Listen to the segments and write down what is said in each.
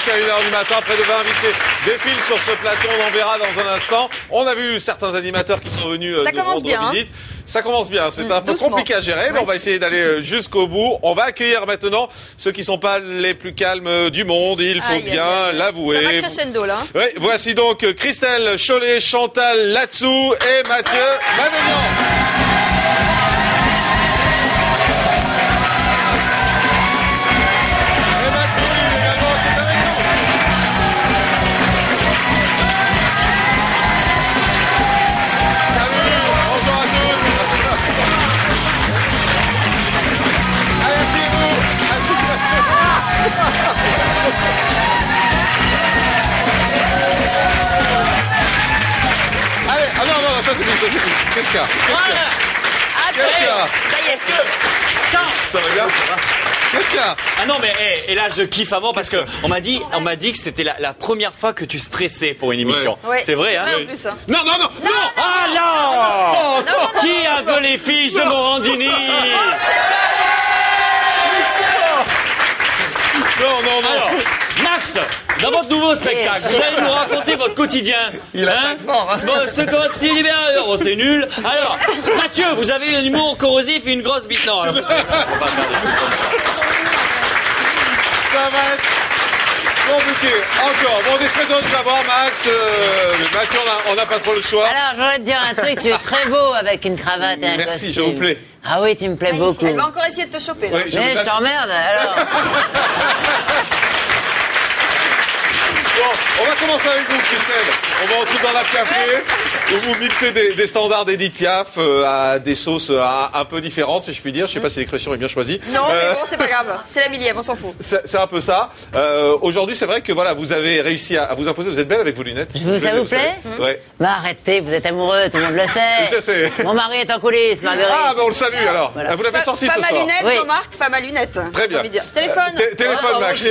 jusqu'à 1h du matin. Près de 20 invités défilent sur ce plateau. On en verra dans un instant. On a vu certains animateurs qui sont venus nous rendre visite. Ça commence bien, c'est un peu compliqué à gérer, mais on va essayer d'aller jusqu'au bout. On va accueillir maintenant ceux qui sont pas les plus calmes du monde, il faut bien l'avouer. Ça va crescendo là. Oui, voici donc Christelle Chollet, Chantal Latsou et Mathieu Manignan. Allez, ah non, ça c'est fini. Qu'est-ce qu'il y a? Qu'est-ce qu'il y a? Ça y est. Ça va bien? Qu'est-ce qu'il y a? Ah non, mais et là je kiffe avant parce que on m'a dit que c'était la première fois que tu stressais pour une émission. Ouais. C'est vrai, hein? En plus, hein. Non. Alors, qui a volé fiches de Morandini? Non. Alors, Max, dans votre nouveau spectacle, vous allez nous raconter votre quotidien. Il attaque fort, hein. Ce code si libérateur, oh, c'est nul. Alors, Mathieu, vous avez un humour corrosif et une grosse bite. Non, alors ça, on va faire des trucs comme ça. Ça va être compliqué. Encore. Bon, on est très heureux de savoir, Max. Mathieu, on n'a pas trop le choix. Alors, je voudrais te dire un truc, tu es très beau avec une cravate et un costume. Merci, je vous plais. Ah oui, tu me plais beaucoup. Elle va encore essayer de te choper. Là. Oui, Mais je t'emmerde, alors. Bon, on va commencer avec vous, Christelle. On va entrer dans la café où vous mixez des standards d'Edith Piaf à des sauces un peu différentes, si je puis dire. Je sais pas si l'expression est bien choisie. Non, mais bon, c'est pas grave. C'est la millième, on s'en fout. C'est un peu ça. Aujourd'hui, c'est vrai que voilà, vous avez réussi à vous imposer. Vous êtes belle avec vos lunettes. Ça vous plaît? Ouais. Bah arrêtez, vous êtes amoureux, tout le monde le sait. Je sais. Mon mari est en coulisses, Marguerite. Ah, ben on le salue alors. Voilà. Vous l'avez sorti ce Femme à soir. lunettes, Oui. Jean-Marc, femme à lunettes. Très bien. J'ai envie de dire. Téléphone. Téléphone, Max.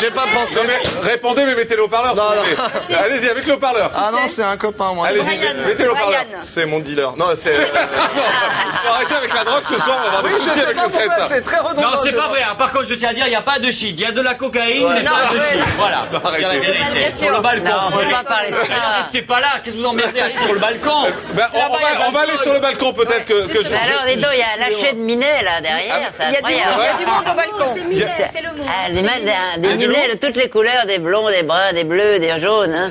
J'ai pas pensé. Non, mais répondez, mais mettez le haut-parleur. Si vous voulez. Allez-y, avec le haut-parleur. Ah non, c'est un copain, moi. Allez-y, mettez le haut-parleur. Ryan. C'est mon dealer. Non, c'est. Faut arrêter avec la drogue ce soir, on va avoir des Oui, je soucis sais avec pas le pourquoi, sexe. c'est très redondant. Non, c'est je pas vois. vrai. Hein. Par contre, je tiens à dire, il n'y a pas de shit. Il y a de la cocaïne, mais Non, pas de ouais. shit. Voilà. Arrêtez. Dire la vérité. Bien Sur sûr. le balcon. Non, on peut pas parler de ça. Restez pas là. Qu'est-ce que vous emmerdez? Allez sur le balcon. Ben, on va aller sur le balcon peut-être que je... Mais alors, dis donc, il y a lâché de minets, là, derrière, c'est Il y a du incroyable. monde au balcon. C'est Minet, c'est le mot. Ah, des minets de toutes les couleurs, des blonds, des bruns, des bleus, des jaunes. Hein,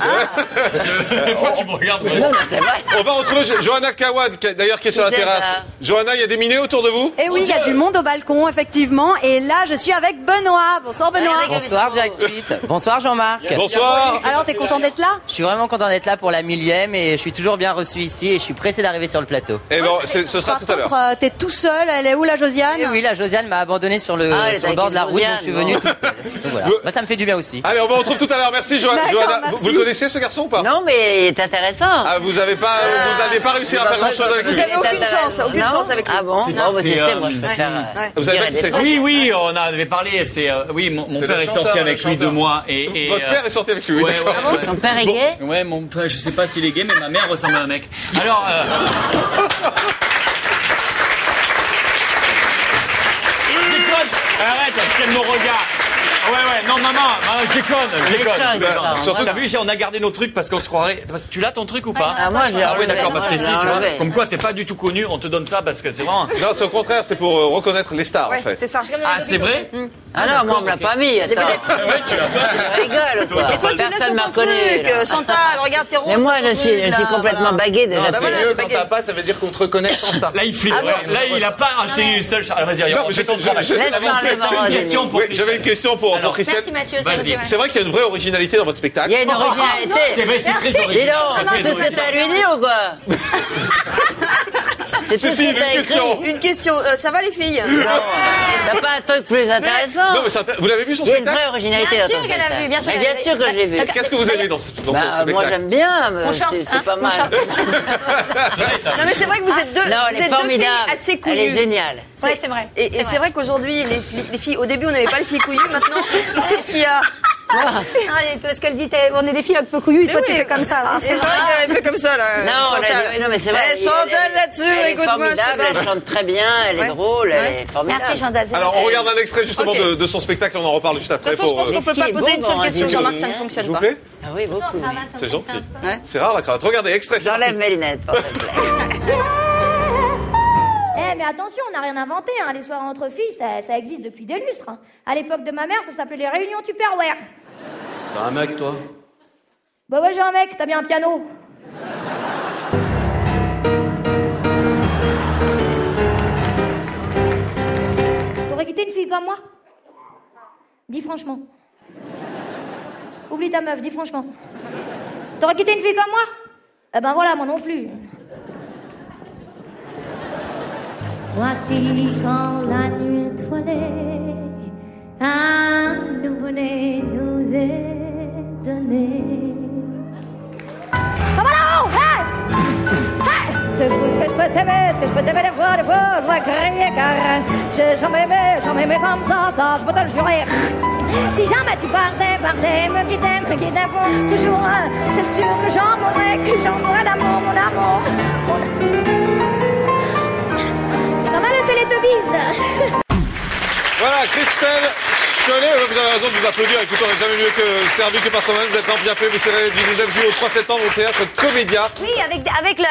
Pourquoi tu me regardes? non, mais c'est vrai. On va retrouver Johanna Kawad, d'ailleurs, qui est sur la Qui c'est, terrasse. ça Johanna, il y a des minets autour de vous? Et oui, il y a du monde au balcon, effectivement. Et là, je suis avec Benoît. Bonsoir, Benoît. Regardez comme Bonsoir Jack Tweet. Bonsoir Jean-Marc. Bonsoir. Alors, t'es content d'être là? Je suis vraiment content d'être là pour la 1000e et je suis toujours bien reçu ici et je suis pressé d'arriver sur le plateau. Et bon, ce sera Par tout à l'heure. contre, t'es tout seul. Elle est où, la Josiane? Et oui, la Josiane m'a abandonné sur le, Ah, elle est sur le avec bord de la une route, donc Josiane, je suis venu bon. tout seul. Donc voilà. Bah, ça me fait du bien aussi. Allez, on va retrouver tout à l'heure. Merci, D'accord, Johanna. merci. Vous le connaissez, ce garçon ou pas? Non, mais il est intéressant. Ah, vous n'avez pas réussi à faire grand-chose avec Vous lui. avez aucune chance avec lui. Ah bon? C'est- Non, bah, tu c'est, sais, moi, je ouais. préfère. Vous savez pas qui c'est? Oui, on en avait parlé. C'est oui, mon C'est père le est sorti chanteur, avec le lui 2 chanteur. mois et Votre père est sorti avec lui. Ouais, d'accord. ouais. Ton père est gay? Ouais, mon père, je sais pas s'il est gay, mais ma mère ressemble à un mec. Alors, déconne. Arrête, quel mon regard. Ouais, non, maman, je déconne. Surtout, T'as vu, on a gardé nos trucs parce qu'on se croirait. Tu l'as ton truc ou pas? Ah, moi, j'ai Ah oui, enlevé. d'accord, parce que Moi, si, j'ai tu vois, enlevé. comme quoi t'es pas du tout connu, on te donne ça parce que c'est vraiment. non, c'est au contraire, c'est pour reconnaître les stars, en Ouais, fait. c'est ça. Ah, c'est vrai? Ah non, moi, on me l'a pas mis. Attends. Ouais, tu l'as pas. Je rigole, quoi. Et toi, tu laisses Personne sur m'a ton connu. truc. là. Chantal, regarde tes roses. Mais moi, sur ton je suis truc, là, complètement voilà. baguée déjà. Non, C'est voilà, mieux t'es quand bagué. t'as pas, ça veut dire qu'on te reconnaît sans ça. Là, il flippe. Ah bon Ouais. Là, il a pas enchaîné une seule. Ah, vas-y, Non, on mais fait ton travail. je- Laisse parler, Maman. Une question pour. Oui, j'avais une question pour Alors, Christelle. Merci, Mathieu. Vas-y. C'est vrai qu'il y a une vraie originalité dans votre spectacle. Il y a une C'est originalité. vrai, c'est très Dis original. donc, c'est tout ce que t'as lui dit ou quoi? C'est tout ce Si, que une t'as écrit. question. Une question. Ça va les filles? Non, t'as pas un truc plus intéressant? Non, mais vous l'avez vu son Il y a une spectacle? vraie originalité Bien dans ton sûr qu'elle a spectacle. vu, bien sûr Mais qu'elle bien a vu. sûr que je l'ai vu. Qu'est-ce que vous aimez dans ce Bah, moi spectacle? j'aime bien, mais On chante, c'est hein, pas on mal. chante. Non, mais c'est vrai que vous êtes deux. Non, vous elle est êtes deux formidable. filles assez Elle est couillues. géniale. Ouais, c'est vrai. Et c'est vrai qu'aujourd'hui, les filles, au début, on n'avait pas les filles couillues. Maintenant, est-ce qu'il y a Parce qu'elle dit, on est des filles un peu couillues, toi tu fais comme ça, là. C'est vrai qu'elle fait comme ça, là. Non, mais c'est vrai. Chantal là-dessus, écoute-moi. Elle est formidable, elle chante très bien, elle est drôle, elle est formidable. Merci Chantal. Alors, on regarde un extrait justement de son spectacle, on en reparle juste après. De toute façon, je pense qu'on peut pas poser une seule question, Jean-Marc, ça ne fonctionne pas. S'il vous plaît. Ah oui, beaucoup. C'est gentil. C'est rare la cravate. Regardez, extrait. J'enlève mes lunettes, pour te plaît. Mais attention, on n'a rien inventé, hein. Les soirées entre filles, ça existe depuis des lustres. Hein. À l'époque de ma mère, ça s'appelait les réunions Tupperware. T'as un mec, toi? Bah ouais, j'ai un mec, t'as bien un piano. T'aurais quitté une fille comme moi? Dis franchement. Oublie ta meuf, dis franchement. T'aurais quitté une fille comme moi? Eh ben voilà, moi non plus. Voici quand la nuit étoilée, un nouveau-né nous est donné. Come on! Hey! Hey! C'est fou ce que je peux t'aimer des fois, je dois crier car j'ai jamais aimé comme ça, je peux te le jurer. Si jamais tu partais, me quittais pour toujours, c'est sûr que j'en mourrais d'amour, mon amour. Ça va le Télétobies? Voilà, Christelle Chollet, vous avez raison de vous applaudir. Écoutez, on n'a jamais mieux que servi que par soi-même. Vous êtes bien fait, vous serez du 19 juillet au 3 septembre au théâtre Comédia. Oui,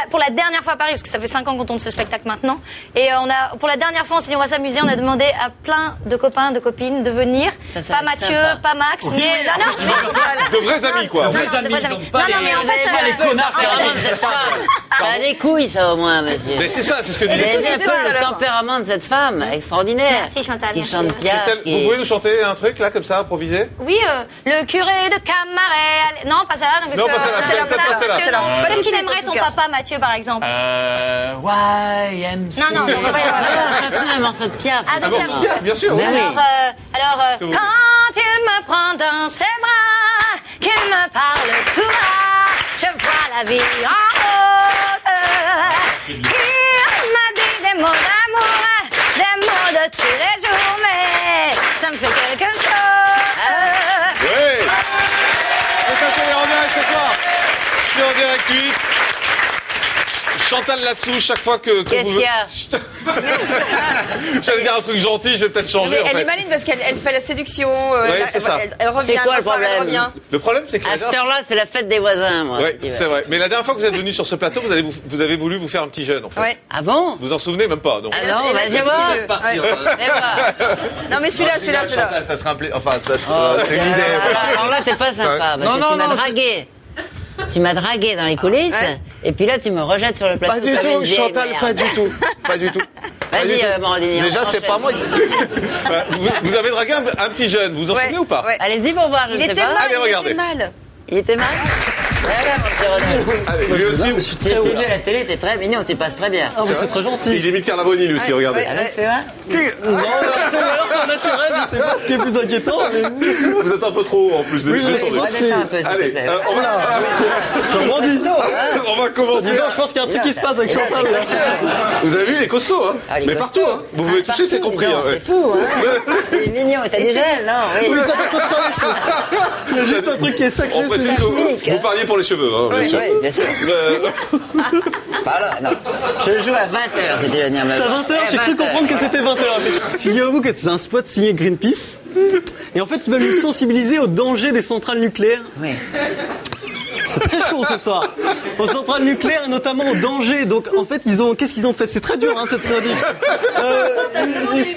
pour la dernière fois à Paris, parce que ça fait 5 ans qu'on tourne ce spectacle maintenant. Et pour la dernière fois, on s'est dit on va s'amuser. On a demandé à plein de copains, de copines de venir. Pas Mathieu, pas Max, mais de vrais amis, quoi. De vrais amis, donc pas mais en fait, pas les connards qui Tempérament de cette femme. Ça a des couilles, ça, au moins, monsieur. Mais c'est ça, c'est ce que Vous disait. avez vu un peu le tempérament de cette femme, extraordinaire. Merci Chantal. Qui chante bien. Christelle, vous pouvez nous chanter un truc, là, comme ça, improvisé? Oui, le curé de Camaret. Non, pas celle-là. Non, pas celle-là. Peut-être pas celle-là. Qu'est-ce qu'il aimerait ton papa, Mathieu, par exemple? YMC. Non, on va pas y aller. Chante-nous un morceau de Piaf. Ah, Ah bon, bien sûr. Mais oui. Alors, quand il me prend dans ses bras, qu'il me parle tout bas, je vois la vie en rose. Il m'a dit des mots d'amour, des mots de tous les jours, mais ça me fait quelque chose. Oui. Attention, on est en direct ce soir. C'est en direct 8. Chantal là-dessous, chaque fois que Qu'est-ce vous... qu'il y a? J'allais dire un truc gentil, je vais peut-être changer. Mais en elle fait. est maligne parce qu'elle fait la séduction. c'est ça. Elle revient. C'est quoi le problème? Elle revient. Le problème, c'est que À cette heure-là, c'est la fête des voisins, moi. Oui, si tu veux. c'est vrai. Mais la dernière fois que vous êtes venu sur ce plateau, vous avez voulu vous faire un petit jeûne, en fait. Ouais. Ah bon? Vous en souvenez même pas, donc. Ah non, Et là, vas-y c'est voir. un petit peu. Ouais. Non, mais celui-là. Chantal, ça serait un plaisir. Enfin, ça serait. Oh, C'est une idée. alors là, t'es pas sympa, parce que tu m'as dragué. Tu m'as dragué dans les coulisses, et puis là, tu me rejettes sur le plateau. Pas du comme tout, une vieille Chantal, merde. pas du tout. Pas du tout. Vas-y, Morandini. Déjà, c'est pas moi qui. Vous avez dragué un petit jeune, vous vous en souvenez ou pas? Ouais. Allez-y pour voir, je Il ne sais était pas. mal. Allez, regardez. Il était mal. Voilà, mon petit René. Allez, lui aussi. Je t'ai vu à la télé, t'es très mignon, tu passes très bien. Ah, mais c'est très gentil. Il imite Carnavoni, lui aussi, regardez. Ah, vas-y, fais-moi. Non, alors c'est naturel, je sais pas ce qui est plus inquiétant. Mais... Vous êtes un peu trop haut en plus. Oui, je sais. On va descendre un peu, s'il te Allez, plaît. J'en grandis. on va commencer. Dis donc, je pense qu'il y a un truc qui se passe avec Chantal là. Vous avez vu, il est costaud, hein? Ah, les Mais costauds. partout, hein? Vous pouvez toucher, c'est Partout, compris. dis donc, hein, C'est fou, hein. Il est mignon, t'as des ailes, non? Oui, ça cause pas les cheveux. Il y a juste un truc qui est sacré, On précise c'est que vous parliez pour les cheveux, hein, bien sûr. Oui, bien sûr. Voilà, non. Je joue à 20h, c'était venir me C'est à 20h, j'ai cru comprendre que c'était 20h. Figurez-vous que c'est un spot signé Greenpeace. Et en fait, ils veulent nous sensibiliser au danger des centrales nucléaires. Oui. C'est très chaud ce soir. Aux centrales nucléaires et notamment au danger. Donc en fait, qu'est-ce qu'ils ont fait? C'est très dur, hein, cette chronique.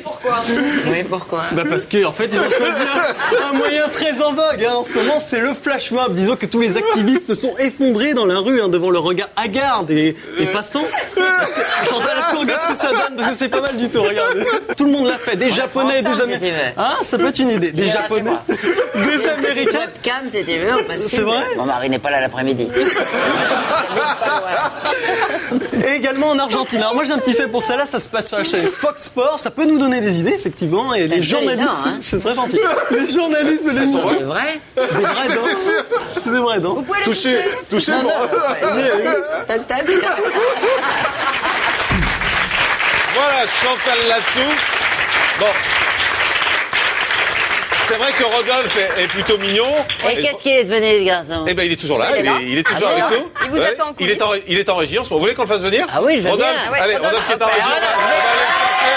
Pourquoi? Oui, pourquoi? Bah parce que en fait ils ont choisi un moyen très en vogue hein. En ce moment c'est le flash mob. Disons que tous les activistes se sont effondrés dans la rue hein, devant le regard hagard des passants. Parce que, Chantal, est-ce qu'on regarde ce que ça donne? Parce que c'est pas mal du tout, regardez. Tout le monde l'a fait, des Japonais, des ensemble, Américains. si tu veux. Ah, ça peut être une idée. Des viens Japonais, chez des Américains. Webcam, si tu veux, on passe. C'est vrai? Mon mari n'est pas là l'après-midi. Et également en Argentine. Alors moi j'ai un petit fait pour ça là, ça se passe sur la chaîne Fox Sports, ça peut nous donner des idées effectivement. Et les journalistes, hein. c'est très gentil. Les journalistes de l'émission. C'est vrai? C'est des vrais dents. C'est des vrais dents. Vous pouvez les Touchez. Non, bon. Tac, tac. Voilà, Chantal là-dessous. Bon. c'est vrai que Rodolphe est plutôt mignon. Et qu'est-ce qu'il est devenu, ce garçon? Eh ben, il est toujours là. Il est toujours avec nous. Il vous attend en coulisses. Il est en régie en ce moment. Vous voulez qu'on le fasse venir? Ah oui, je veux bien. Allez, Rodolphe qui est en régie. On va aller le chercher.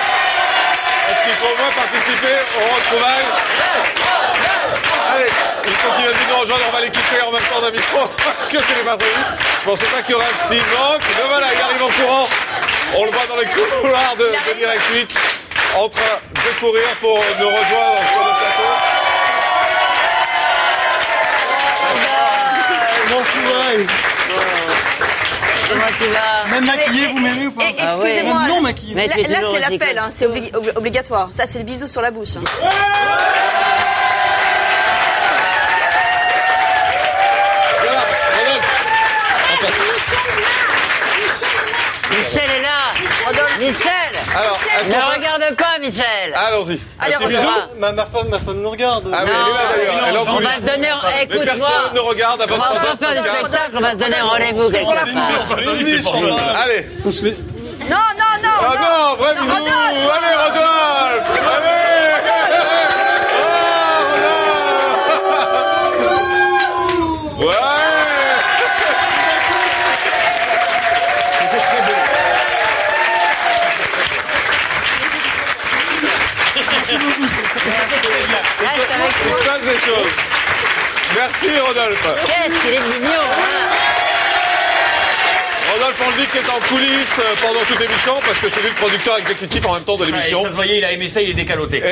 Est-ce qu'il faut au moins participer aux retrouvailles? Allez, il faut qu'il vienne nous rejoindre. On va l'équiper en même temps d'un micro. Parce que c'est pas prévu. Je pensais pas qu'il y aurait un petit manque. Mais voilà, il arrive en courant. On le voit dans les couloirs de Direct 8. En train de courir pour nous rejoindre sur le plateau. Bon courage. Comment tu vas? Même maquillé, vous m'aimez ou pas? Excusez-moi. Non maquillé. Là, c'est l'appel, hein, c'est obligatoire. Ça, c'est le bisou sur la bouche. Hein. Michel est là. Michel. Alors, ne regarde pas, Michel. Allons-y. Allez, bisous. Ma femme nous regarde. Ah oui, elle est là d'ailleurs. On va se donner. Écoute-moi. Personne ne regarde à On va votre pas faire du spectacle. On va se donner rendez-vous quelque part. Allez. Non. Ah non, vrai bisou. Allez, Rodolphe. Allez. Ouais. Il se passe des choses. Merci, Rodolphe. Qu'est-ce qu'il est mignon, hein? Rodolphe, on le dit qu'il est en coulisses pendant toute l'émission parce que c'est lui le producteur exécutif en même temps de l'émission. Ça se voyait, il a aimé ça, il est décaloté.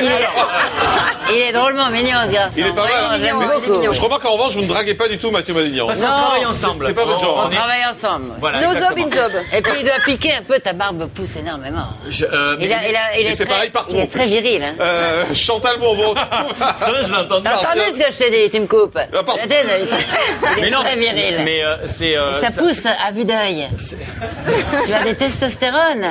Il est drôlement mignon, ce garçon. Il est pas mal. Il est mignon. Je remarque qu'en revanche, vous ne draguez pas du tout Mathieu Madignan. Parce qu'on travaille ensemble. C'est pas votre genre. On travaille ensemble. Voilà, No job in job. Et puis il doit piquer un peu, ta barbe pousse énormément. Il est c'est pareil partout. Il est très viril. Hein. Chantal, vous, on vous retrouve. Ça, je l'ai entendu. T'as entendu ce que je t'ai dit, tu me coupes. pardon. Il est très viril. Mais c'est. Ça pousse à vue d'œil. Tu as des testostérones.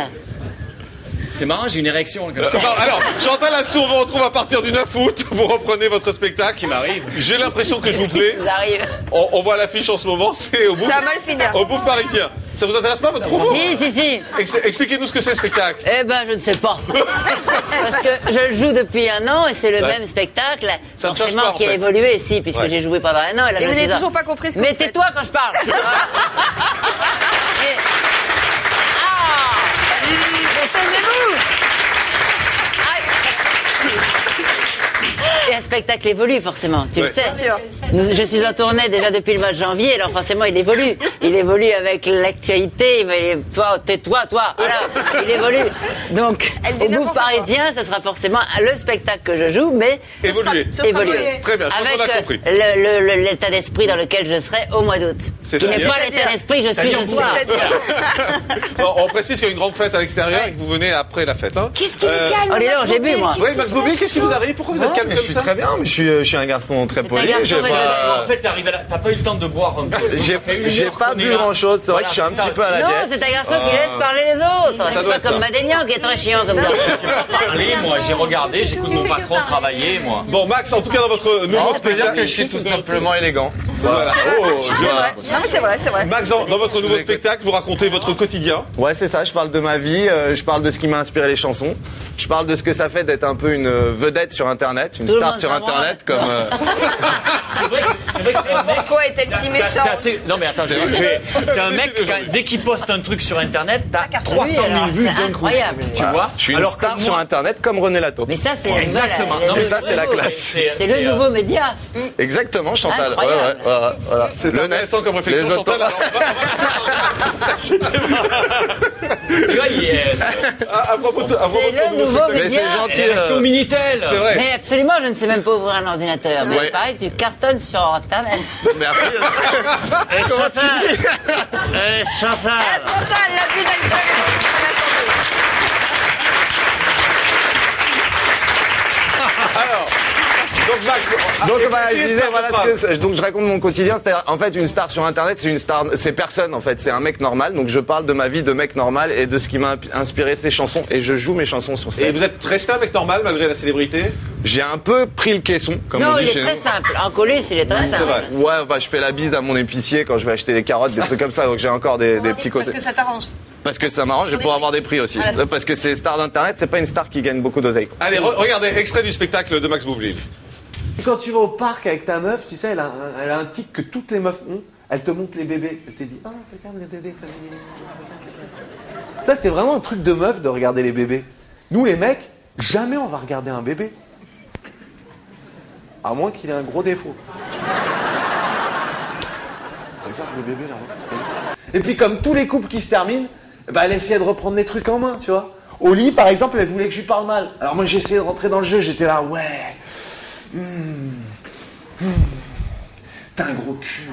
C'est marrant, j'ai une érection. Alors, Chantal, là-dessous, on vous retrouve à partir du 9 août. Vous reprenez votre spectacle. Ce qui m'arrive. J'ai l'impression que je vous plais. Vous arrive. On voit l'affiche en ce moment. C'est au bouffe. Ça va mal finir. Au bouffe parisien. Ça vous intéresse pas, votre promo? Si. Expliquez-nous ce que c'est le spectacle. Eh ben, je ne sais pas. Parce que je le joue depuis 1 an et c'est le même spectacle. Ça ne change forcément pas, en qui a fait. évolué, puisque j'ai joué pendant 1 an. Et vous n'avez toujours pas compris ce que vous faites. Mais tais-toi quand je parle. Et un spectacle évolue forcément, tu le sais. Sûr. Je suis en tournée déjà depuis le mois de janvier, alors forcément il évolue. Il évolue avec l'actualité. Toi, tais-toi, toi. Voilà, il évolue. Donc, au bouffe parisien, ce sera forcément le spectacle que je joue, mais évoluer. Très bien, je crois qu'on a compris. Avec l'état d'esprit dans lequel je serai au mois d'août. Qui n'est pas l'état d'esprit que je suis ce soir. Bon, on précise qu'il y a une grande fête à l'extérieur et que vous venez après la fête. Hein. Qu'est-ce qui est calme? Oh, les j'ai bu, moi. Oui, Max Boublil, qu'est-ce qui vous arrive? Pourquoi vous êtes calme comme ça? Je suis très bien, mais je suis un garçon très poli. En fait, t'as pas eu le temps de boire un peu. J'ai pas bu grand chose, c'est vrai que je suis un petit peu à la diète. Non, c'est un garçon qui laisse parler les autres. C'est pas comme Madignan qui est très chiant comme ça. Parlé, moi, j'ai regardé, j'écoute mon patron travailler, moi. Bon, Max, en tout cas, dans votre nouveau Je peux dire spectacle. que je suis tout simplement élégant. Voilà. C'est vrai. Non, mais c'est vrai. Max, dans votre nouveau spectacle, vous racontez votre quotidien. Ouais, c'est ça, je parle de ma vie, je parle de ce qui m'a inspiré les chansons, je parle de ce que ça fait d'être un peu une vedette sur Internet, une star sur Internet, comme... C'est vrai que c'est un mec... Pourquoi est-elle si méchante? Non mais attends, c'est un mec, dès qu'il poste un truc sur Internet, t'as 300 000 vues d'un coup. Incroyable. Tu vois? Je suis une star sur Internet comme René Lato. Mais ça, c'est Exactement. Non, mais ça, c'est la classe. C'est le nouveau média. Exactement, Chantal. Incroyable. Voilà. C'est intéressant comme réflexion, Les Chantal. C'était Tu vois, il est... À propos de ce le nouveau spectacle. Mais média. c'est gentil. Reste au Minitel. C'est vrai. Mais absolument, je ne sais même pas ouvrir un ordinateur. Mais Ouais. il paraît que tu cartonnes sur Internet. Merci. Chantal. Chantal. Chantal, la plus belle femme. Alors, donc Max, Donc voilà, je expliquez disais, ça, voilà votre ce que, donc je raconte mon quotidien. C'est-à-dire, en fait, une star sur Internet, c'est une star, c'est personne en fait, c'est un mec normal. Donc je parle de ma vie de mec normal et de ce qui m'a inspiré ces chansons et je joue mes chansons sur Et scène. vous êtes resté un mec normal malgré la célébrité? J'ai un peu pris le caisson, comme Non, on dit il est chez très nous. simple. En coulisses, il est très simple. vrai. Ouais, bah, je fais la bise à mon épicier quand je vais acheter des carottes, des trucs comme ça. Donc j'ai encore des petits côtés. Parce que ça t'arrange. Parce que ça m'arrange, je vais pouvoir avoir des prix aussi. Voilà, c'est Parce que c'est star d'Internet, c'est pas une star qui gagne beaucoup d'oseille. Allez, regardez, extrait du spectacle de Max Boublil. Puis quand tu vas au parc avec ta meuf, tu sais, elle a un tic que toutes les meufs ont. Elle te montre les bébés. Elle te dit, oh, regarde les bébés. Ça, c'est vraiment un truc de meuf de regarder les bébés. Nous, les mecs, jamais on va regarder un bébé. À moins qu'il ait un gros défaut. Regarde le bébé là. Et puis, comme tous les couples qui se terminent, bah, elle essayait de reprendre les trucs en main, tu vois. Au lit, par exemple, elle voulait que je lui parle mal. Alors moi, j'essayais de rentrer dans le jeu. J'étais là, ouais. T'as un gros cul.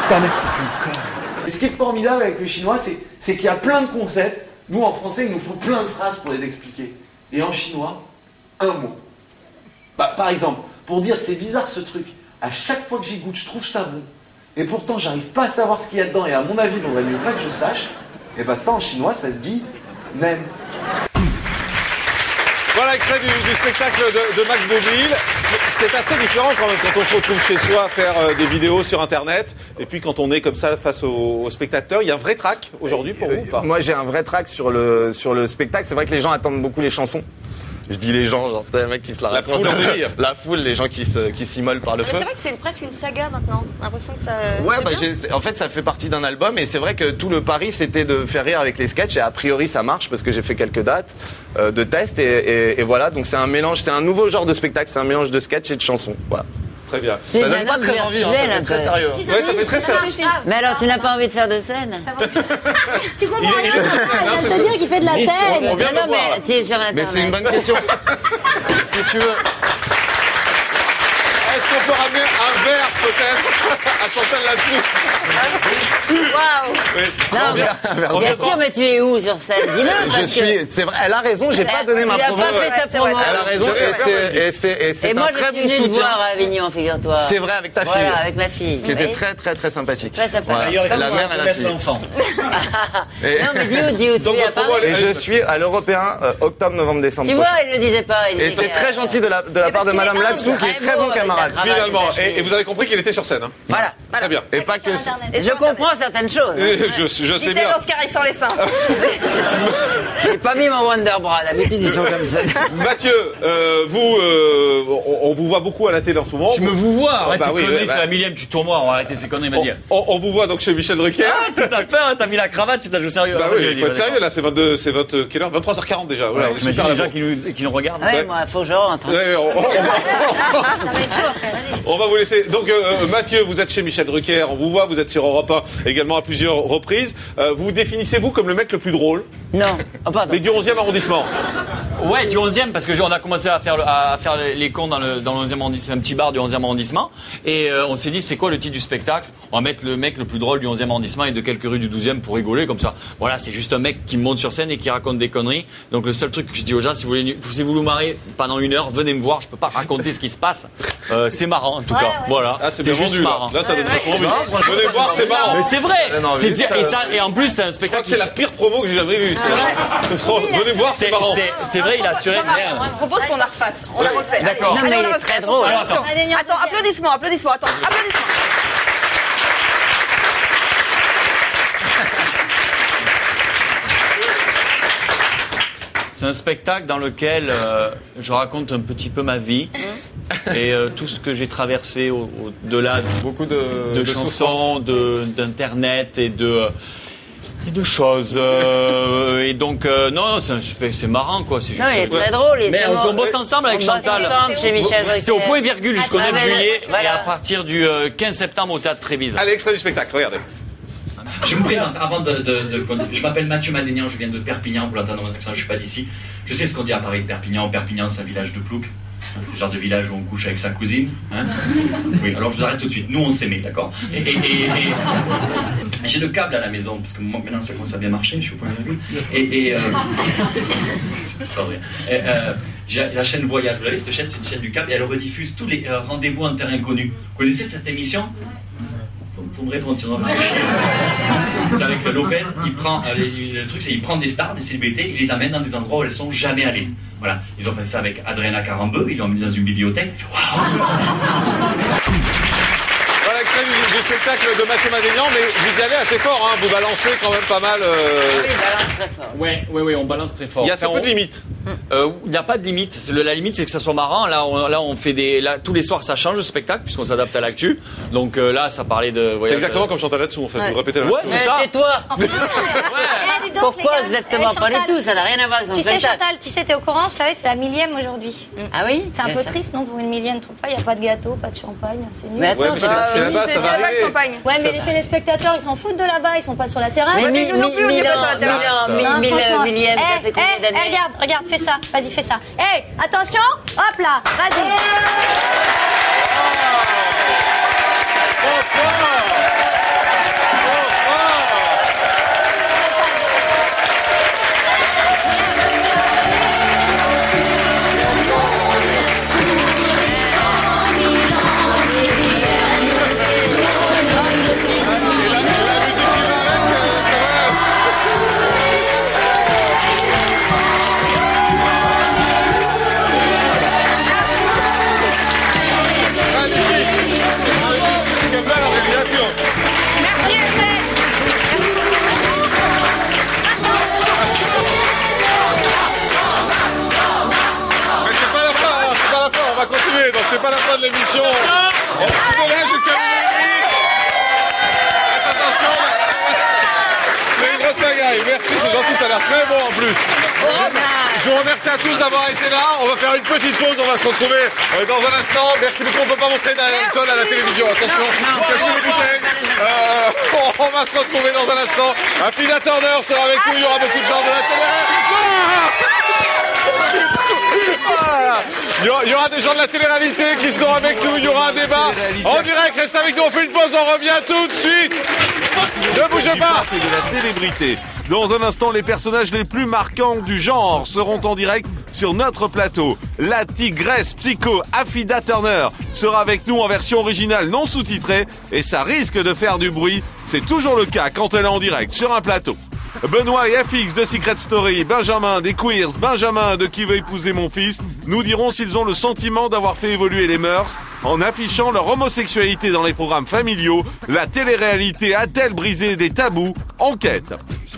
Ta mère, c'est une conne. Ce qui est formidable avec le chinois, c'est qu'il y a plein de concepts. Nous, en français, il nous faut plein de phrases pour les expliquer. Et en chinois, un mot. Bah, par exemple, pour dire c'est bizarre ce truc, à chaque fois que j'y goûte, je trouve ça bon. Et pourtant, j'arrive pas à savoir ce qu'il y a dedans. Et à mon avis, il vaudrait mieux pas que je sache. Et bah ça, en chinois, ça se dit nem. Voilà, extrait du spectacle de Max Boublil. C'est assez différent quand même quand on se retrouve chez soi à faire des vidéos sur Internet. Et puis quand on est comme ça face aux spectateurs, il y a un vrai track aujourd'hui pour vous ou pas? Moi, j'ai un vrai track sur le spectacle. C'est vrai que les gens attendent beaucoup les chansons. Je dis les gens, genre les mecs qui se la racontent. La foule en délire. La foule, les gens qui s'immolent par le feu. C'est vrai que c'est presque une saga maintenant. J'ai l'impression que ça. Ouais, bah en fait, ça fait partie d'un album et c'est vrai que tout le pari c'était de faire rire avec les sketchs et a priori ça marche parce que j'ai fait quelques dates de tests et voilà. Donc c'est un mélange, c'est un nouveau genre de spectacle, c'est un mélange de sketch et de chansons. Voilà. Très bien. Ça donne pas très envie, ça fait très sérieux. Ouais, ça fait très sérieux. Mais alors, tu n'as pas envie de faire de scène? Tu comprends rien, c'est-à-dire qu'il fait de la scène. On vient de voir. Mais c'est une bonne question. Si tu veux. Est-ce qu'on peut ramener un verre peut-être à Chantal là-dessous? Waouh! Non, bien sûr, mais tu es où sur scène? Dis-le. C'est vrai, elle a raison, j'ai pas donné ma promo. Tu n'as pas fait sa promo. Elle a raison et c'est moi, un très je bon suis venue te soutien. voir à Avignon, figure-toi. C'est vrai, avec ta fille. Voilà, avec ma fille. Qui était très très très sympathique. Très sympathique. Voilà. La mère et la fille. Enfant. Non, mais dis où tu Donc, es à Paris. Et je suis à l'Européen octobre, novembre, décembre. Tu vois, prochain. il le disait pas. Et c'est très gentil de la part de Madame Latsou, qui est très bon camarade. Finalement. Et vous avez compris qu'il était sur scène. Hein. Voilà. Très bien. Et pas que. Je comprends certaines choses. Je sais bien. Dit-elle en se caressant les seins. J'ai pas mis mon Wonderbra, d'habitude ils sont comme ça. Mathieu, on vous voit beaucoup à la télé en ce moment. Tu me vous vois, arrête Bah tes oui, conneries, bah. c'est la millième, tu tournoies, on va arrêter ces conneries, vas-y. On vous voit donc chez Michel Drucker. Ah, tu t'as fait, hein, t'as mis la cravate, tu t'as joué sérieux. Bah Ah, oui, vas-y, il faut être vas-y, sérieux là, c'est 22, c'est votre quelle heure 23h40 déjà. Voilà, on est super les là. gens qui nous regardent. Ouais, moi, faut que je rentre. Ouais, on va vous laisser. Donc Mathieu, vous êtes chez Michel Drucker, on vous voit, vous êtes sur Europe 1 également à plusieurs reprises. Vous définissez-vous comme le mec le plus drôle? Non. Oh, pardon. Mais du 11e arrondissement. Ouais, du 11e, parce que on a commencé à faire les cons dans le 11e arrondissement, un petit bar du 11e arrondissement. Et on s'est dit, c'est quoi le titre du spectacle? On va mettre le mec le plus drôle du 11e arrondissement et de quelques rues du 12e pour rigoler, comme ça. Voilà, c'est juste un mec qui monte sur scène et qui raconte des conneries. Donc le seul truc que je dis aux gens, si vous vous marrer pendant 1 heure, venez me voir, je peux pas raconter ce qui se passe. C'est marrant, en tout cas. Voilà. Ah, c'est bien juste vendu, marrant. Là, ça donne très envie. Venez voir, c'est marrant. Mais c'est vrai! Non, C'est mais dire, et en plus, c'est un Je crois spectacle. que c'est la pire promo que j'ai jamais vue. Venez voir, c'est marrant. C'est vrai, il a assuré. Je propose qu'on la refasse. On la refait. D'accord. Non, mais il est très drôle. Attention. Attends, applaudissements. Attends, applaudissements. C'est un spectacle dans lequel je raconte un petit peu ma vie et tout ce que j'ai traversé au-delà Beaucoup de chansons, d'internet et de choses. Et donc, non, c'est marrant, quoi. C'est juste, Non, il est très drôle. Mais on bosse ensemble avec Chantal. On bosse ensemble chez Michel Drucker. C'est au point virgule jusqu'au 9 juillet voilà. et à partir du 15 septembre au Théâtre Trévise. Allez, extrait du spectacle, regardez. Je me présente avant je m'appelle Mathieu Madénian, je viens de Perpignan, pour l'entendre mon accent, je suis pas d'ici. Je sais ce qu'on dit à Paris de Perpignan. Perpignan, c'est un village de plouc. C'est le genre de village où on couche avec sa cousine. Hein, oui, alors je vous arrête tout de suite. Nous, on s'aimait, d'accord? Et j'ai le câble à la maison, parce que moi, maintenant, ça commence à bien marcher, je suis au point virgule. C'est pas vrai. J'ai la chaîne Voyage. Vous l'avez, cette chaîne, c'est une chaîne du câble, et elle rediffuse tous les rendez-vous en terre inconnue. Vous connaissez cette émission? Faut me répondre, sinon c'est chier. C'est avec Lopez, il prend, le truc c'est qu'il prend des stars, des célébrités, il les amène dans des endroits où elles sont jamais allées. Voilà, ils ont fait ça avec Adriana Carambeu, ils l'ont mis dans une bibliothèque, il fait waouh. Voilà, extrait du spectacle de Mathieu Madénian, mais vous y allez assez fort, hein, vous balancez quand même pas mal. Oui, il balance très fort. Ouais, on balance très fort. Il y a assez peu de limites. Il n'y a pas de limite. La limite, c'est que ça soit marrant. Là, on fait tous les soirs, ça change le spectacle puisqu'on s'adapte à l'actu. Donc là, ça parlait de. C'est exactement comme Chantal là-dessous, en fait. Vous répétez la même chose. Ouais, c'est ça. Tais-toi. Pourquoi les gars, exactement pas du tout, ça n'a rien à voir avec son spectacle. Chantal, tu sais, t'es au courant, vous savez, c'est la 1000e aujourd'hui. Ah oui? C'est un peu triste, non, pour une 1000e, trouve pas? Il n'y a pas de gâteau, pas de champagne, c'est nul. Mais attends, c'est là-bas, ça va là-bas le champagne. Ouais, mais les téléspectateurs, ils s'en foutent de là-bas, ils sont pas sur la terrasse. Mais nous non plus, on n'y est pas sur la terrasse. millième, ça fait combien d'années? Regarde, fais ça, vas-y, fais ça. Hey, attention, hop là, vas-y. Donc c'est pas la fin de l'émission. On est là jusqu'à minuit. Attention. C'est une grosse pagaille. Merci, c'est gentil, ça a l'air très bon en plus. Je vous remercie à tous d'avoir été là. On va faire une petite pause, on va se retrouver dans un instant. Merci beaucoup, on ne peut pas montrer d'alcool à la télévision. Attention, cachez les bouteilles. On va se retrouver dans un instant. Affida Turner sera avec nous, il y aura beaucoup de gens de la télé. Il y aura des gens de la télé-réalité qui seront avec nous, il y aura un débat en direct, restez avec nous, on fait une pause, on revient tout de suite. Ne bougez pas. De la célébrité. Dans un instant, les personnages les plus marquants du genre seront en direct sur notre plateau. La tigresse psycho Affida Turner sera avec nous en version originale non sous-titrée et ça risque de faire du bruit. C'est toujours le cas quand elle est en direct sur un plateau. Benoît et FX de Secret Story, Benjamin des Queers, Benjamin de Qui veut épouser mon fils, nous diront s'ils ont le sentiment d'avoir fait évoluer les mœurs en affichant leur homosexualité dans les programmes familiaux. La télé-réalité a-t-elle brisé des tabous? Enquête.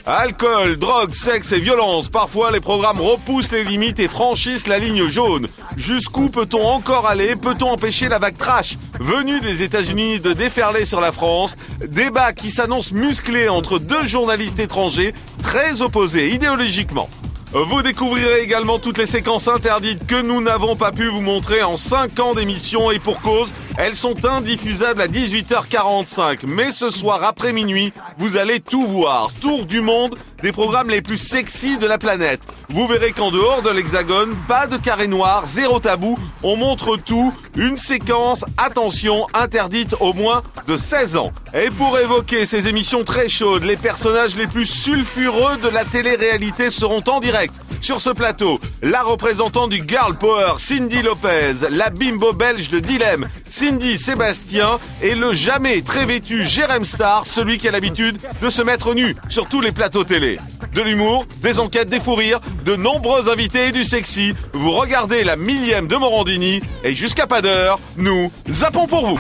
Alcool, drogue, sexe et violence. Parfois, les programmes repoussent les limites et franchissent la ligne jaune. Jusqu'où peut-on encore aller? Peut-on empêcher la vague trash venue des États-Unis de déferler sur la France? Débat qui s'annonce musclé entre deux journalistes étrangers très opposés idéologiquement. Vous découvrirez également toutes les séquences interdites que nous n'avons pas pu vous montrer en 5 ans d'émission et pour cause, elles sont indiffusables à 18h45. Mais ce soir après minuit, vous allez tout voir. Tour du monde, des programmes les plus sexy de la planète. Vous verrez qu'en dehors de l'Hexagone, pas de carré noir, zéro tabou, on montre tout. Une séquence, attention, interdite au moins de 16 ans. Et pour évoquer ces émissions très chaudes, les personnages les plus sulfureux de la télé-réalité seront en direct. Sur ce plateau, la représentante du Girl Power, Cindy Lopez, la bimbo belge de Dilemme, Cindy Sébastien et le jamais très vêtu Jérém Star, celui qui a l'habitude de se mettre nu sur tous les plateaux télé. De l'humour, des enquêtes, des fous rires, de nombreux invités et du sexy. Vous regardez la 1000e de Morandini et jusqu'à pas d'heure, nous zappons pour vous.